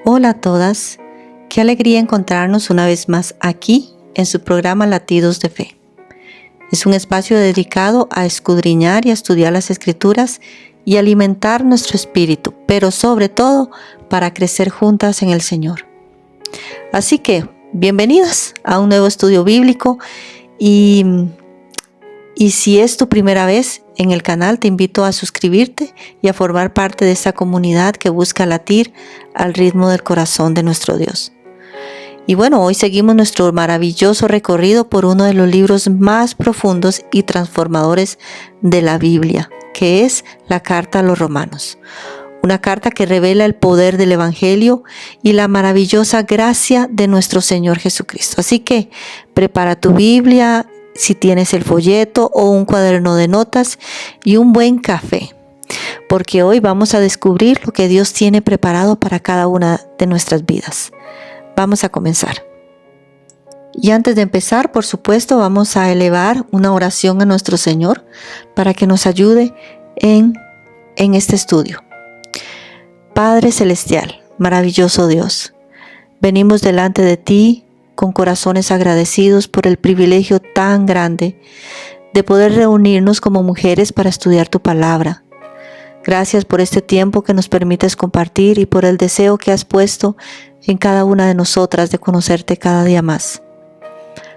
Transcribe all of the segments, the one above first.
Hola a todas, qué alegría encontrarnos una vez más aquí en su programa Latidos de Fe. Es un espacio dedicado a escudriñar y a estudiar las Escrituras y alimentar nuestro espíritu, pero sobre todo para crecer juntas en el Señor. Así que, bienvenidas a un nuevo estudio bíblico y si es tu primera vez en el canal, te invito a suscribirte y a formar parte de esta comunidad que busca latir al ritmo del corazón de nuestro Dios. Y bueno, hoy seguimos nuestro maravilloso recorrido por uno de los libros más profundos y transformadores de la Biblia, que es la Carta a los Romanos. Una carta que revela el poder del Evangelio y la maravillosa gracia de nuestro Señor Jesucristo. Así que prepara tu Biblia, si tienes el folleto o un cuaderno de notas y un buen café, porque hoy vamos a descubrir lo que Dios tiene preparado para cada una de nuestras vidas. Vamos a comenzar. Y antes de empezar, por supuesto, vamos a elevar una oración a nuestro Señor para que nos ayude en este estudio. Padre Celestial, maravilloso Dios, venimos delante de ti con corazones agradecidos por el privilegio tan grande de poder reunirnos como mujeres para estudiar tu palabra. Gracias por este tiempo que nos permites compartir y por el deseo que has puesto en cada una de nosotras de conocerte cada día más.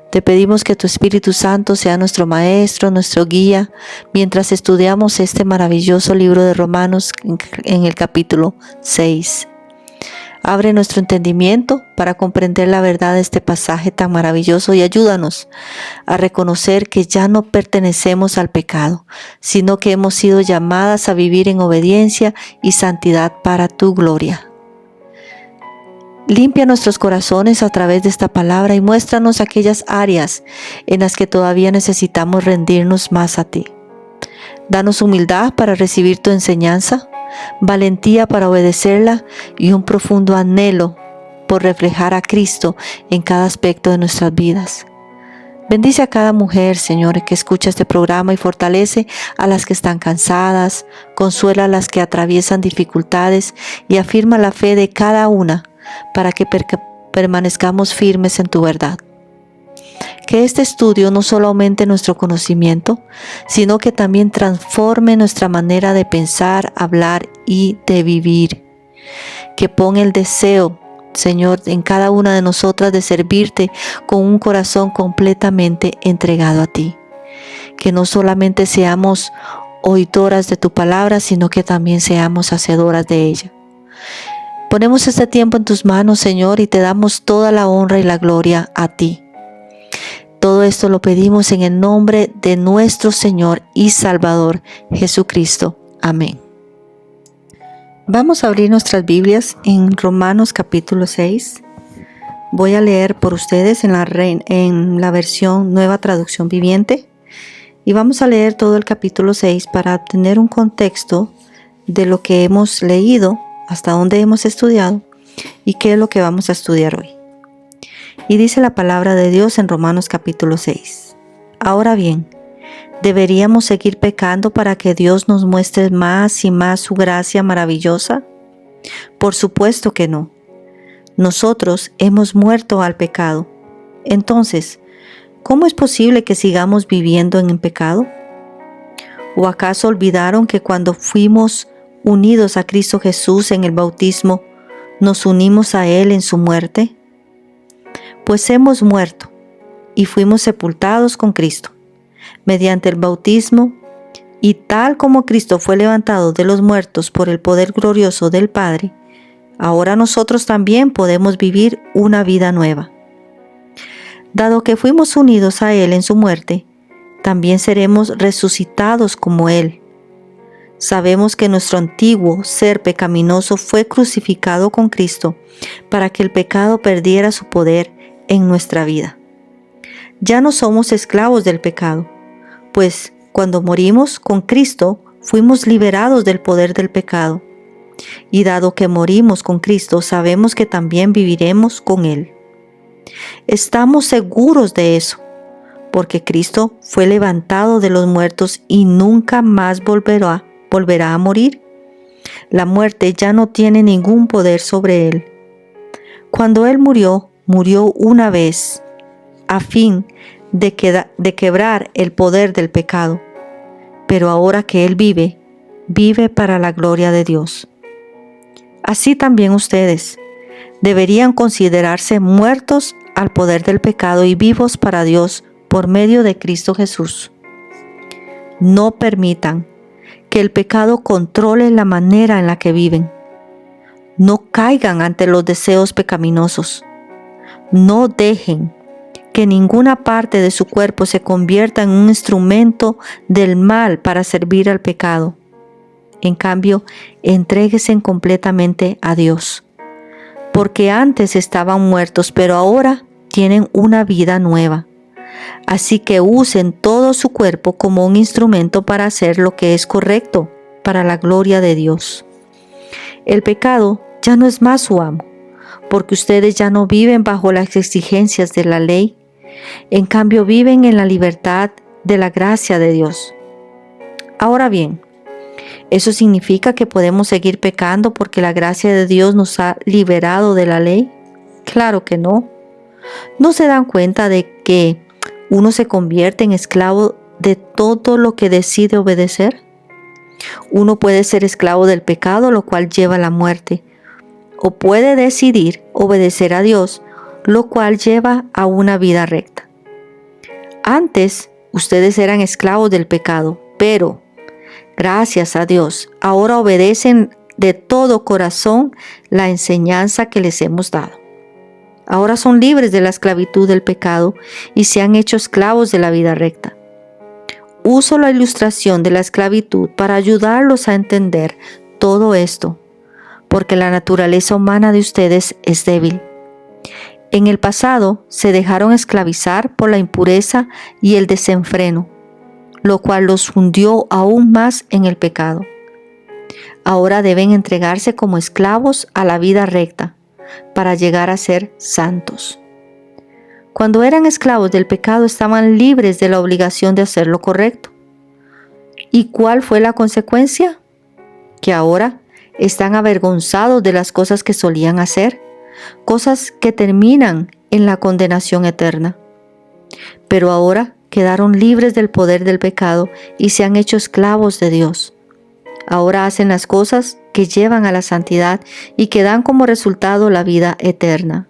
Te pedimos que tu Espíritu Santo sea nuestro maestro, nuestro guía, mientras estudiamos este maravilloso libro de Romanos en el capítulo 6. Abre nuestro entendimiento para comprender la verdad de este pasaje tan maravilloso y ayúdanos a reconocer que ya no pertenecemos al pecado, sino que hemos sido llamadas a vivir en obediencia y santidad para tu gloria. Limpia nuestros corazones a través de esta palabra y muéstranos aquellas áreas en las que todavía necesitamos rendirnos más a ti. Danos humildad para recibir tu enseñanza, valentía para obedecerla y un profundo anhelo por reflejar a Cristo en cada aspecto de nuestras vidas. Bendice a cada mujer, Señor, que escucha este programa y fortalece a las que están cansadas, consuela a las que atraviesan dificultades y afirma la fe de cada una para que permanezcamos firmes en tu verdad. Que este estudio no solo aumente nuestro conocimiento, sino que también transforme nuestra manera de pensar, hablar y de vivir. Que ponga el deseo, Señor, en cada una de nosotras de servirte con un corazón completamente entregado a ti. Que no solamente seamos oidoras de tu palabra, sino que también seamos hacedoras de ella. Ponemos este tiempo en tus manos, Señor, y te damos toda la honra y la gloria a ti. Todo esto lo pedimos en el nombre de nuestro Señor y Salvador Jesucristo. Amén. Vamos a abrir nuestras Biblias en Romanos capítulo 6. Voy a leer por ustedes en la versión Nueva Traducción Viviente. Y vamos a leer todo el capítulo 6 para obtener un contexto de lo que hemos leído, hasta dónde hemos estudiado y qué es lo que vamos a estudiar hoy. Y dice la palabra de Dios en Romanos capítulo 6. Ahora bien, ¿deberíamos seguir pecando para que Dios nos muestre más y más su gracia maravillosa? Por supuesto que no. Nosotros hemos muerto al pecado. Entonces, ¿cómo es posible que sigamos viviendo en el pecado? ¿O acaso olvidaron que cuando fuimos unidos a Cristo Jesús en el bautismo, nos unimos a Él en su muerte? Pues hemos muerto y fuimos sepultados con Cristo mediante el bautismo, y tal como Cristo fue levantado de los muertos por el poder glorioso del Padre, ahora nosotros también podemos vivir una vida nueva. Dado que fuimos unidos a Él en su muerte, también seremos resucitados como Él. Sabemos que nuestro antiguo ser pecaminoso fue crucificado con Cristo para que el pecado perdiera su poder en nuestra vida. Ya no somos esclavos del pecado, pues cuando morimos con Cristo fuimos liberados del poder del pecado. Y dado que morimos con Cristo, sabemos que también viviremos con Él. Estamos seguros de eso, porque Cristo fue levantado de los muertos y nunca más volverá a morir. La muerte ya no tiene ningún poder sobre Él. Cuando Él murió, murió una vez, a fin de quebrar el poder del pecado. Pero ahora que Él vive, vive para la gloria de Dios. Así también ustedes deberían considerarse muertos al poder del pecado y vivos para Dios por medio de Cristo Jesús. No permitan que el pecado controle la manera en la que viven. No caigan ante los deseos pecaminosos. No dejen que ninguna parte de su cuerpo se convierta en un instrumento del mal para servir al pecado. En cambio, entréguense completamente a Dios, porque antes estaban muertos, pero ahora tienen una vida nueva. Así que usen todo su cuerpo como un instrumento para hacer lo que es correcto, para la gloria de Dios. El pecado ya no es más su amo, porque ustedes ya no viven bajo las exigencias de la ley. En cambio, viven en la libertad de la gracia de Dios. Ahora bien, ¿eso significa que podemos seguir pecando porque la gracia de Dios nos ha liberado de la ley? Claro que no. ¿No se dan cuenta de que uno se convierte en esclavo de todo lo que decide obedecer? Uno puede ser esclavo del pecado, lo cual lleva a la muerte, o puede decidir obedecer a Dios, lo cual lleva a una vida recta. Antes, ustedes eran esclavos del pecado, pero gracias a Dios, ahora obedecen de todo corazón la enseñanza que les hemos dado. Ahora son libres de la esclavitud del pecado y se han hecho esclavos de la vida recta. Uso la ilustración de la esclavitud para ayudarlos a entender todo esto, porque la naturaleza humana de ustedes es débil. En el pasado se dejaron esclavizar por la impureza y el desenfreno, lo cual los hundió aún más en el pecado. Ahora deben entregarse como esclavos a la vida recta para llegar a ser santos. Cuando eran esclavos del pecado estaban libres de la obligación de hacer lo correcto. ¿Y cuál fue la consecuencia? Que ahora están avergonzados de las cosas que solían hacer, cosas que terminan en la condenación eterna. Pero ahora quedaron libres del poder del pecado y se han hecho esclavos de Dios. Ahora hacen las cosas que llevan a la santidad y que dan como resultado la vida eterna.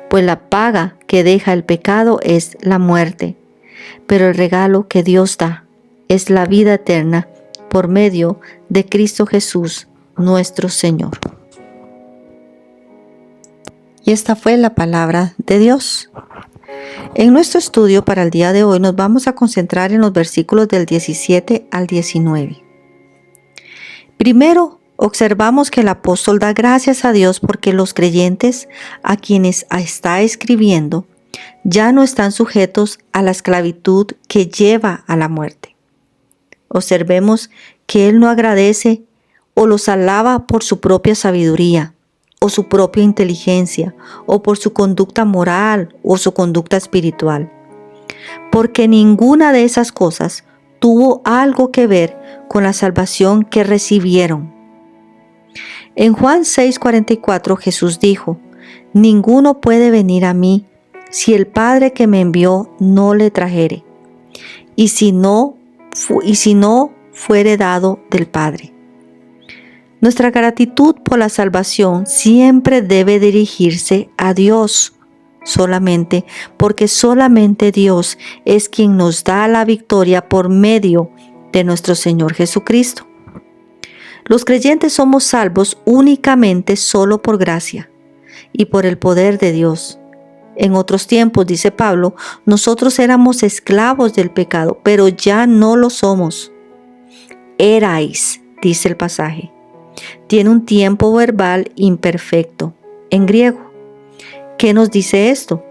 Pues la paga que deja el pecado es la muerte, pero el regalo que Dios da es la vida eterna por medio de Cristo Jesús, nuestro Señor. Y esta fue la palabra de Dios. En nuestro estudio para el día de hoy nos vamos a concentrar en los versículos del 17 al 19. Primero, observamos que el apóstol da gracias a Dios porque los creyentes a quienes está escribiendo ya no están sujetos a la esclavitud que lleva a la muerte. Observemos que Él no agradece o los alaba por su propia sabiduría o su propia inteligencia o por su conducta moral o su conducta espiritual, porque ninguna de esas cosas tuvo algo que ver con la salvación que recibieron. En Juan 6:44 Jesús dijo: ninguno puede venir a mí si el Padre que me envió no le trajere, y si no fuere dado del Padre. Nuestra gratitud por la salvación siempre debe dirigirse a Dios solamente, porque solamente Dios es quien nos da la victoria por medio de nuestro Señor Jesucristo. Los creyentes somos salvos únicamente solo por gracia y por el poder de Dios. En otros tiempos, dice Pablo, nosotros éramos esclavos del pecado, pero ya no lo somos. Erais, dice el pasaje. Tiene un tiempo verbal imperfecto en griego. ¿Qué nos dice esto?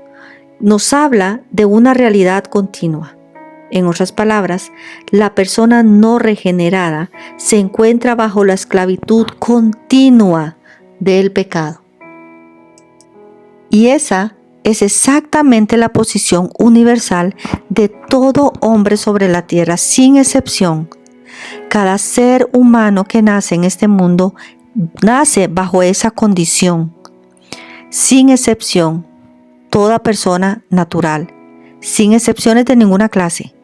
Nos habla de una realidad continua. En otras palabras, la persona no regenerada se encuentra bajo la esclavitud continua del pecado. Y esa es exactamente la posición universal de todo hombre sobre la tierra, sin excepción. Cada ser humano que nace en este mundo nace bajo esa condición. sin excepción, toda persona natural, sin excepciones de ninguna clase.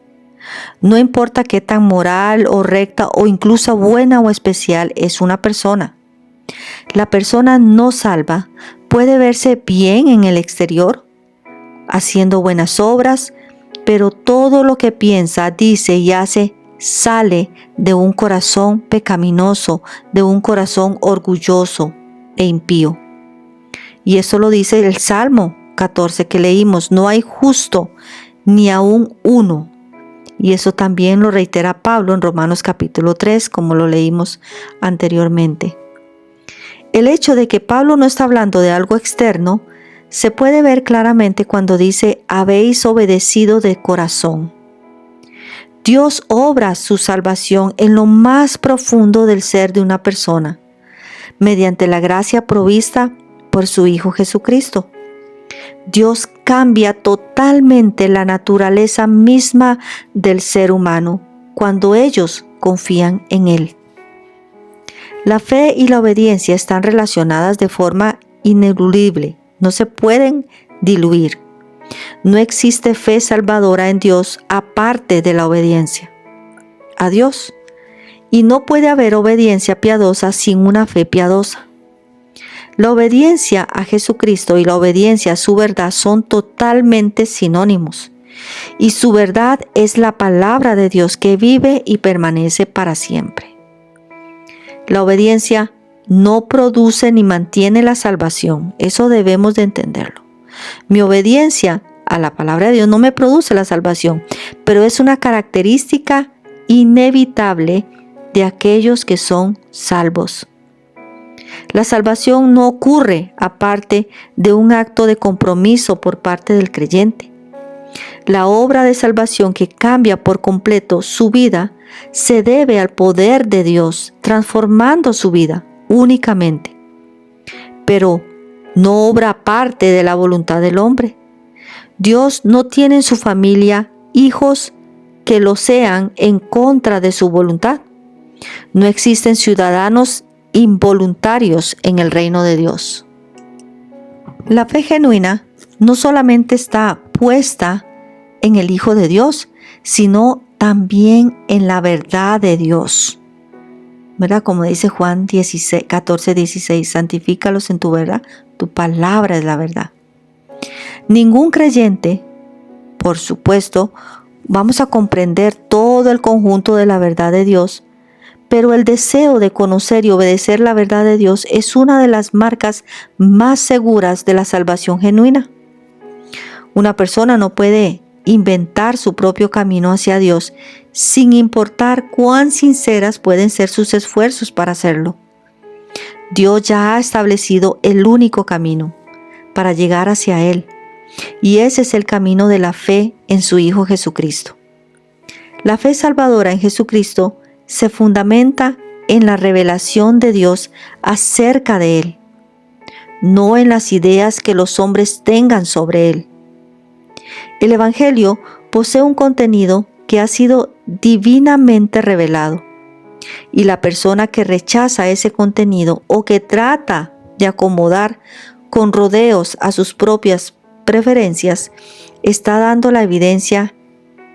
No importa qué tan moral o recta o incluso buena o especial es una persona. La persona no salva puede verse bien en el exterior, haciendo buenas obras, pero todo lo que piensa, dice y hace sale de un corazón pecaminoso, de un corazón orgulloso e impío. Y eso lo dice el Salmo 14 que leímos: no hay justo ni aún uno. Y eso también lo reitera Pablo en Romanos capítulo 3, como lo leímos anteriormente. El hecho de que Pablo no está hablando de algo externo se puede ver claramente cuando dice: habéis obedecido de corazón. Dios obra su salvación en lo más profundo del ser de una persona, mediante la gracia provista por su Hijo Jesucristo. Dios cambia totalmente la naturaleza misma del ser humano cuando ellos confían en Él. La fe y la obediencia están relacionadas de forma ineludible, no se pueden diluir. No existe fe salvadora en Dios aparte de la obediencia a Dios, y no puede haber obediencia piadosa sin una fe piadosa. La obediencia a Jesucristo y la obediencia a su verdad son totalmente sinónimos, y su verdad es la palabra de Dios que vive y permanece para siempre. La obediencia no produce ni mantiene la salvación, eso debemos de entenderlo. Mi obediencia a la palabra de Dios no me produce la salvación, pero es una característica inevitable de aquellos que son salvos. La salvación no ocurre aparte de un acto de compromiso por parte del creyente. La obra de salvación que cambia por completo su vida se debe al poder de Dios transformando su vida únicamente, pero no obra aparte de la voluntad del hombre. Dios no tiene en su familia hijos que lo sean en contra de su voluntad. No existen ciudadanos involuntarios en el reino de Dios. La fe genuina no solamente está puesta en el Hijo de Dios, sino también en la verdad de Dios. ¿Verdad? Como dice Juan 14:16, santifícalos en tu verdad, tu palabra es la verdad. Ningún creyente, por supuesto, vamos a comprender todo el conjunto de la verdad de Dios, pero el deseo de conocer y obedecer la verdad de Dios es una de las marcas más seguras de la salvación genuina. Una persona no puede inventar su propio camino hacia Dios sin importar cuán sinceras pueden ser sus esfuerzos para hacerlo. Dios ya ha establecido el único camino para llegar hacia Él, y ese es el camino de la fe en su Hijo Jesucristo. La fe salvadora en Jesucristo se fundamenta en la revelación de Dios acerca de Él, no en las ideas que los hombres tengan sobre Él. El Evangelio posee un contenido que ha sido divinamente revelado, y la persona que rechaza ese contenido o que trata de acomodar con rodeos a sus propias preferencias está dando la evidencia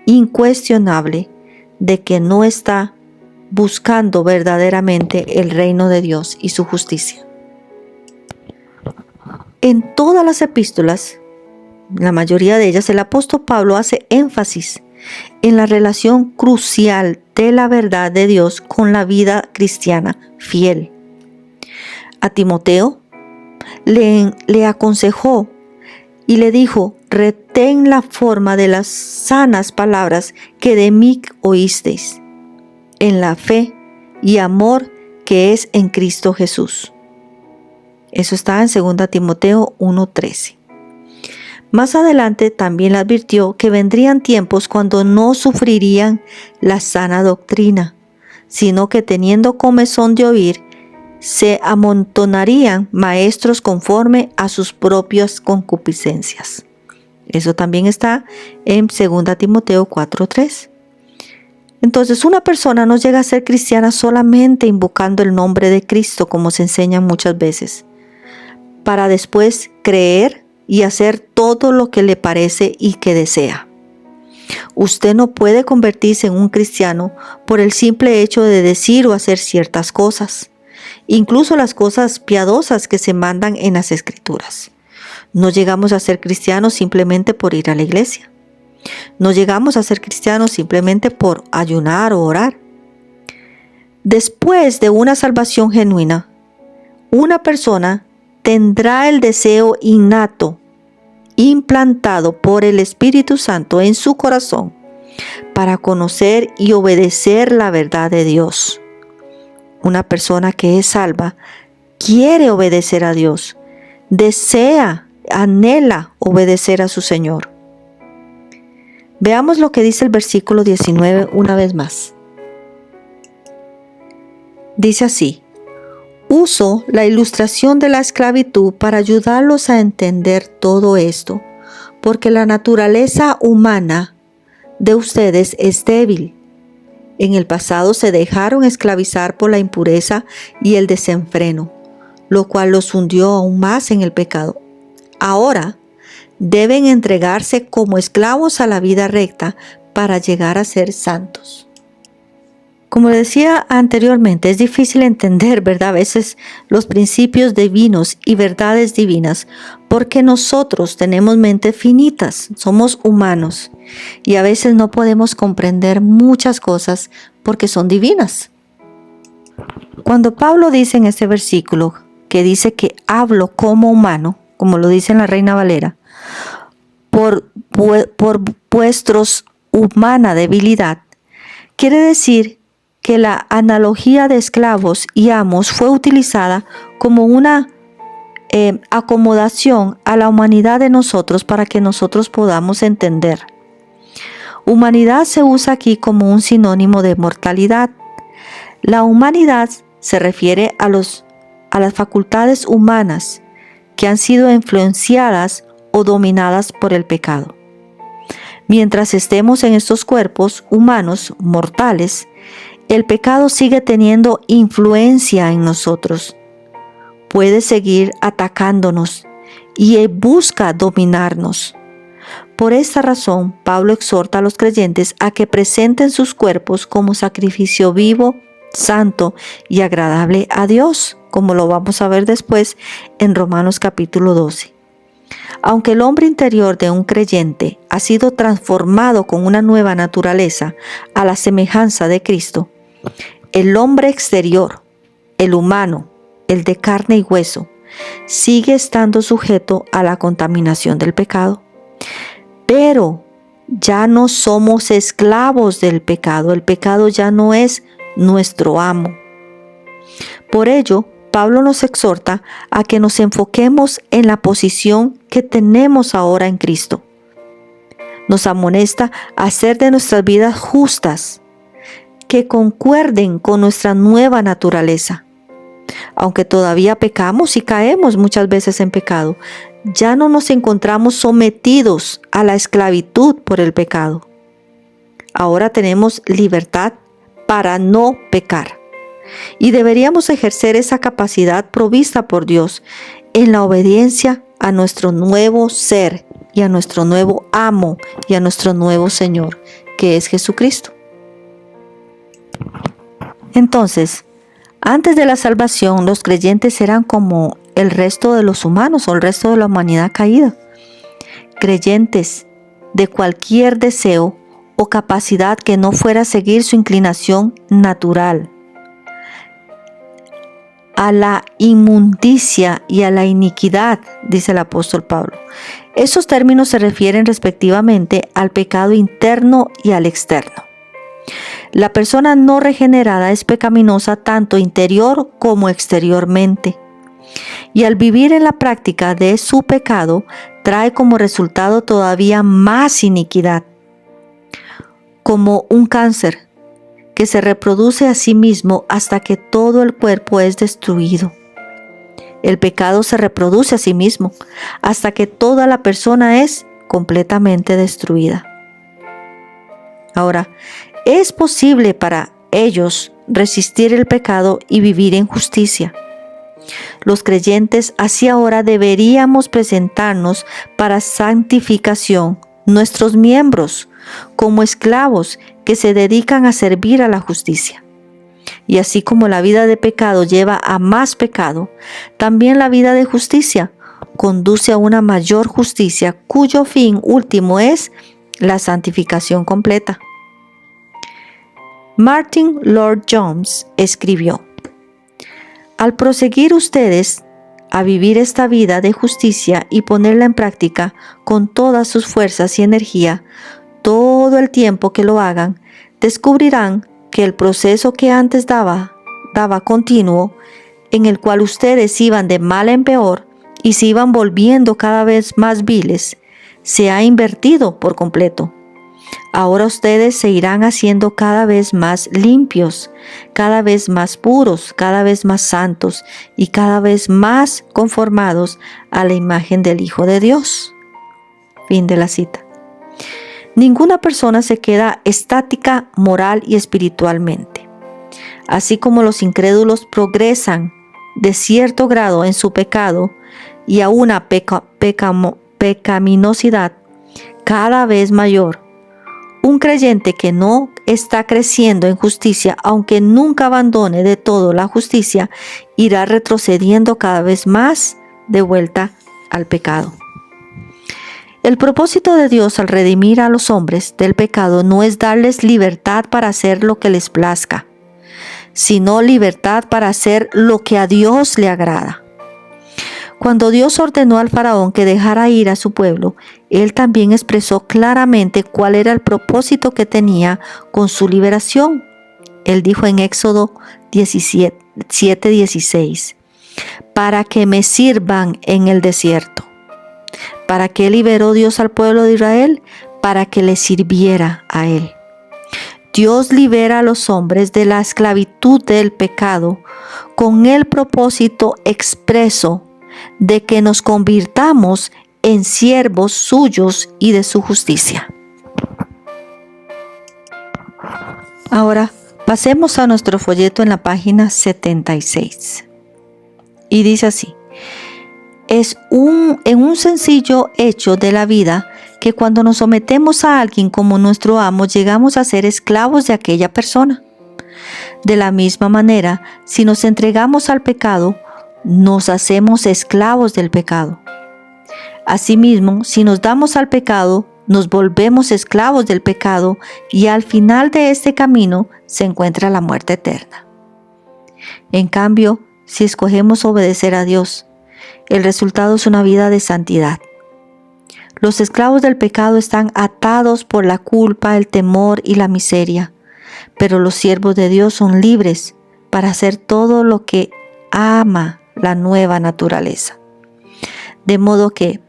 incuestionable de que no está buscando verdaderamente el reino de Dios y su justicia. En todas las epístolas, la mayoría de ellas, el apóstol Pablo hace énfasis en la relación crucial de la verdad de Dios con la vida cristiana fiel. A Timoteo le aconsejó y le dijo: retén la forma de las sanas palabras que de mí oísteis, en la fe y amor que es en Cristo Jesús. Eso está en 2 Timoteo 1:13. Más adelante también le advirtió que vendrían tiempos cuando no sufrirían la sana doctrina, sino que teniendo comezón de oír, se amontonarían maestros conforme a sus propias concupiscencias. Eso también está en 2 Timoteo 4:3. Entonces, una persona no llega a ser cristiana solamente invocando el nombre de Cristo, como se enseña muchas veces. para después creer y hacer todo lo que le parece y que desea. Usted no puede convertirse en un cristiano por el simple hecho de decir o hacer ciertas cosas, incluso las cosas piadosas que se mandan en las Escrituras. No llegamos a ser cristianos simplemente por ir a la iglesia. No llegamos a ser cristianos simplemente por ayunar o orar. Después de una salvación genuina, una persona tendrá el deseo innato, implantado por el Espíritu Santo en su corazón, para conocer y obedecer la verdad de Dios. Una persona que es salva quiere obedecer a Dios, desea, anhela obedecer a su Señor. Veamos lo que dice el versículo 19 una vez más. Dice así: uso la ilustración de la esclavitud para ayudarlos a entender todo esto, porque la naturaleza humana de ustedes es débil. En el pasado se dejaron esclavizar por la impureza y el desenfreno, lo cual los hundió aún más en el pecado. Ahora deben entregarse como esclavos a la vida recta para llegar a ser santos. Como decía anteriormente, es difícil entender, ¿verdad?, a veces los principios divinos y verdades divinas, porque nosotros tenemos mentes finitas, somos humanos, y a veces no podemos comprender muchas cosas porque son divinas. Cuando Pablo dice en este versículo, que dice que hablo como humano, como lo dice en la Reina Valera, por vuestros humana debilidad, quiere decir que la analogía de esclavos y amos fue utilizada como una acomodación a la humanidad de nosotros para que nosotros podamos entender. Humanidad se usa aquí como un sinónimo de mortalidad. La humanidad se refiere a las facultades humanas que han sido influenciadas o dominadas por el pecado. Mientras estemos en estos cuerpos humanos mortales, el pecado sigue teniendo influencia en nosotros. Puede seguir atacándonos y busca dominarnos. Por esta razón, Pablo exhorta a los creyentes a que presenten sus cuerpos como sacrificio vivo, santo y agradable a Dios, como lo vamos a ver después en Romanos capítulo 12. Aunque el hombre interior de un creyente ha sido transformado con una nueva naturaleza a la semejanza de Cristo, el hombre exterior, el humano, el de carne y hueso, sigue estando sujeto a la contaminación del pecado. Pero ya no somos esclavos del pecado, el pecado ya no es nuestro amo. Por ello, Pablo nos exhorta a que nos enfoquemos en la posición que tenemos ahora en Cristo. Nos amonesta a hacer de nuestras vidas justas, que concuerden con nuestra nueva naturaleza. Aunque todavía pecamos y caemos muchas veces en pecado, ya no nos encontramos sometidos a la esclavitud por el pecado. Ahora tenemos libertad para no pecar. Y deberíamos ejercer esa capacidad provista por Dios en la obediencia a nuestro nuevo ser y a nuestro nuevo amo y a nuestro nuevo Señor, que es Jesucristo. Entonces, antes de la salvación, los creyentes eran como el resto de los humanos o el resto de la humanidad caída, creyentes de cualquier deseo o capacidad que no fuera a seguir su inclinación natural, a la inmundicia y a la iniquidad, dice el apóstol Pablo. Esos términos se refieren respectivamente al pecado interno y al externo. La persona no regenerada es pecaminosa tanto interior como exteriormente. Y al vivir en la práctica de su pecado, trae como resultado todavía más iniquidad. Como un cáncer que se reproduce a sí mismo hasta que todo el cuerpo es destruido. El pecado se reproduce a sí mismo hasta que toda la persona es completamente destruida. Ahora, es posible para ellos resistir el pecado y vivir en justicia. Los creyentes así ahora deberíamos presentarnos para santificación, nuestros miembros, como esclavos que se dedican a servir a la justicia. Y así como la vida de pecado lleva a más pecado, también la vida de justicia conduce a una mayor justicia, cuyo fin último es la santificación completa. Martin Lloyd-Jones escribió: al proseguir ustedes a vivir esta vida de justicia y ponerla en práctica con todas sus fuerzas y energía, todo el tiempo que lo hagan, descubrirán que el proceso que antes daba continuo, en el cual ustedes iban de mal en peor y se iban volviendo cada vez más viles, se ha invertido por completo. Ahora ustedes se irán haciendo cada vez más limpios, cada vez más puros, cada vez más santos y cada vez más conformados a la imagen del Hijo de Dios. Fin de la cita. Ninguna persona se queda estática moral y espiritualmente. Así como los incrédulos progresan de cierto grado en su pecado y a una pecaminosidad cada vez mayor, un creyente que no está creciendo en justicia, aunque nunca abandone de todo la justicia, irá retrocediendo cada vez más de vuelta al pecado. El propósito de Dios al redimir a los hombres del pecado no es darles libertad para hacer lo que les plazca, sino libertad para hacer lo que a Dios le agrada. Cuando Dios ordenó al faraón que dejara ir a su pueblo, él también expresó claramente cuál era el propósito que tenía con su liberación. Él dijo en Éxodo 7:16, para que me sirvan en el desierto. ¿Para qué liberó Dios al pueblo de Israel? Para que le sirviera a él. Dios libera a los hombres de la esclavitud del pecado con el propósito expreso de que nos convirtamos en siervos suyos y de su justicia. Ahora pasemos a nuestro folleto en la página 76. Y dice así: es en un sencillo hecho de la vida que cuando nos sometemos a alguien como nuestro amo, llegamos a ser esclavos de aquella persona. De la misma manera, si nos entregamos al pecado, nos hacemos esclavos del pecado. Asimismo, si nos damos al pecado, nos volvemos esclavos del pecado y al final de este camino se encuentra la muerte eterna. En cambio, si escogemos obedecer a Dios, el resultado es una vida de santidad. Los esclavos del pecado están atados por la culpa, el temor y la miseria, pero los siervos de Dios son libres para hacer todo lo que ama la nueva naturaleza. De modo que,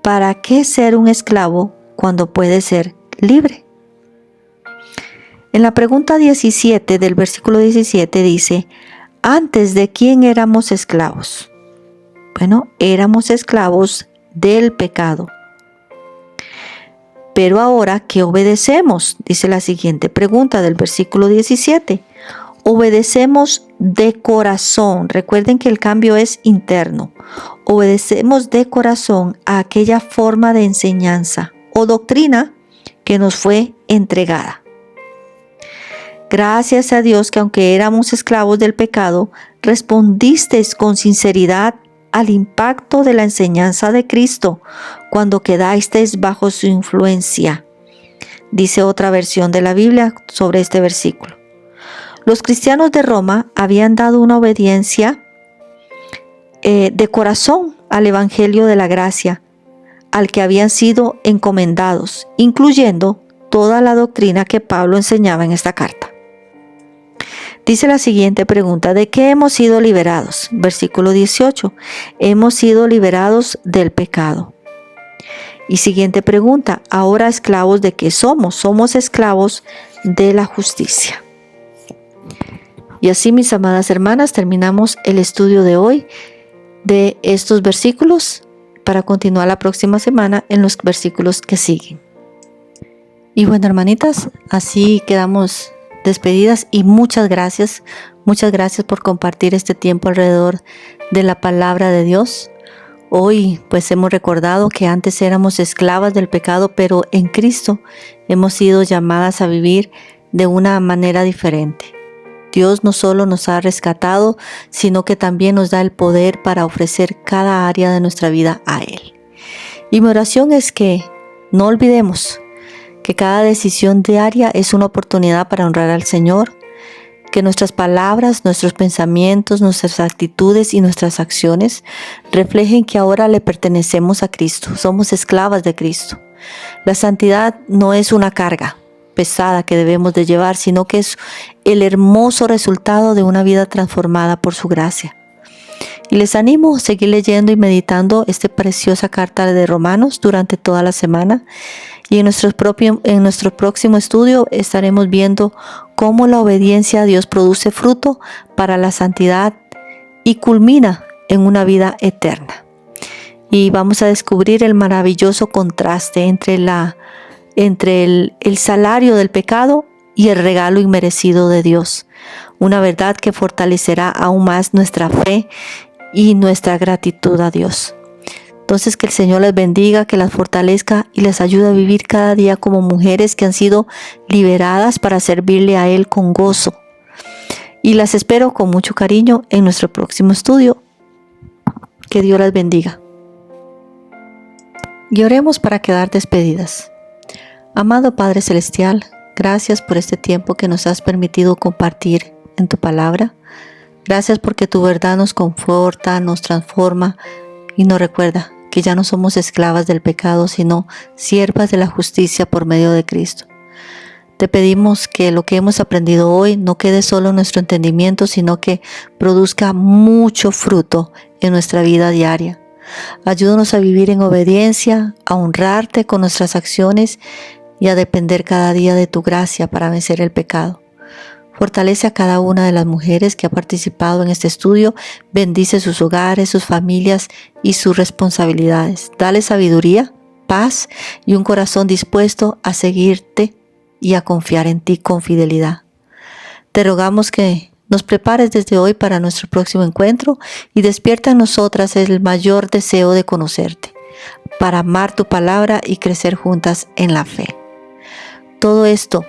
¿para qué ser un esclavo cuando puede ser libre? En la pregunta 17 del versículo 17 dice: ¿antes de quién éramos esclavos? Bueno, éramos esclavos del pecado. Pero ahora, ¿qué obedecemos? Dice la siguiente pregunta del versículo 17. Obedecemos de corazón. Recuerden que el cambio es interno. Obedecemos de corazón a aquella forma de enseñanza o doctrina que nos fue entregada. Gracias a Dios que aunque éramos esclavos del pecado, respondisteis con sinceridad al impacto de la enseñanza de Cristo cuando quedasteis bajo su influencia. Dice otra versión de la Biblia sobre este versículo. Los cristianos de Roma habían dado una obediencia de corazón al Evangelio de la gracia, al que habían sido encomendados, incluyendo toda la doctrina que Pablo enseñaba en esta carta. Dice la siguiente pregunta: ¿de qué hemos sido liberados? Versículo 18. Hemos sido liberados del pecado. Y siguiente pregunta: ahora esclavos de qué somos? Somos esclavos de la justicia. Y así, mis amadas hermanas, terminamos el estudio de hoy de estos versículos para continuar la próxima semana en los versículos que siguen. Y bueno, hermanitas, así quedamos despedidas y muchas gracias por compartir este tiempo alrededor de la palabra de Dios. Hoy pues hemos recordado que antes éramos esclavas del pecado, pero en Cristo hemos sido llamadas a vivir de una manera diferente. Dios no solo nos ha rescatado, sino que también nos da el poder para ofrecer cada área de nuestra vida a Él. Y mi oración es que no olvidemos que cada decisión diaria es una oportunidad para honrar al Señor, que nuestras palabras, nuestros pensamientos, nuestras actitudes y nuestras acciones reflejen que ahora le pertenecemos a Cristo, somos esclavas de Cristo. La santidad no es una carga pesada que debemos de llevar, sino que es el hermoso resultado de una vida transformada por su gracia. Y les animo a seguir leyendo y meditando esta preciosa carta de Romanos durante toda la semana. Y en nuestro próximo estudio estaremos viendo cómo la obediencia a Dios produce fruto para la santidad y culmina en una vida eterna. Y vamos a descubrir el maravilloso contraste entre el salario del pecado y el regalo inmerecido de Dios. Una verdad que fortalecerá aún más nuestra fe y nuestra gratitud a Dios. Entonces que el Señor les bendiga, que las fortalezca y les ayude a vivir cada día como mujeres que han sido liberadas para servirle a Él con gozo. Y las espero con mucho cariño en nuestro próximo estudio. Que Dios las bendiga. Y oremos para quedar despedidas. Amado Padre Celestial, gracias por este tiempo que nos has permitido compartir en tu palabra. Gracias porque tu verdad nos conforta, nos transforma y nos recuerda que ya no somos esclavas del pecado, sino siervas de la justicia por medio de Cristo. Te pedimos que lo que hemos aprendido hoy no quede solo en nuestro entendimiento, sino que produzca mucho fruto en nuestra vida diaria. Ayúdanos a vivir en obediencia, a honrarte con nuestras acciones y a depender cada día de tu gracia para vencer el pecado. Fortalece a cada una de las mujeres que ha participado en este estudio, bendice sus hogares, sus familias y sus responsabilidades. Dale sabiduría, paz y un corazón dispuesto a seguirte y a confiar en ti con fidelidad. Te rogamos que nos prepares desde hoy para nuestro próximo encuentro y despierta en nosotras el mayor deseo de conocerte, para amar tu palabra y crecer juntas en la fe. Todo esto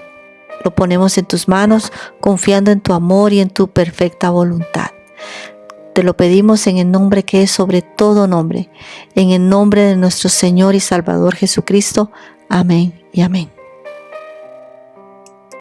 lo ponemos en tus manos, confiando en tu amor y en tu perfecta voluntad. Te lo pedimos en el nombre que es sobre todo nombre, en el nombre de nuestro Señor y Salvador Jesucristo. Amén y amén.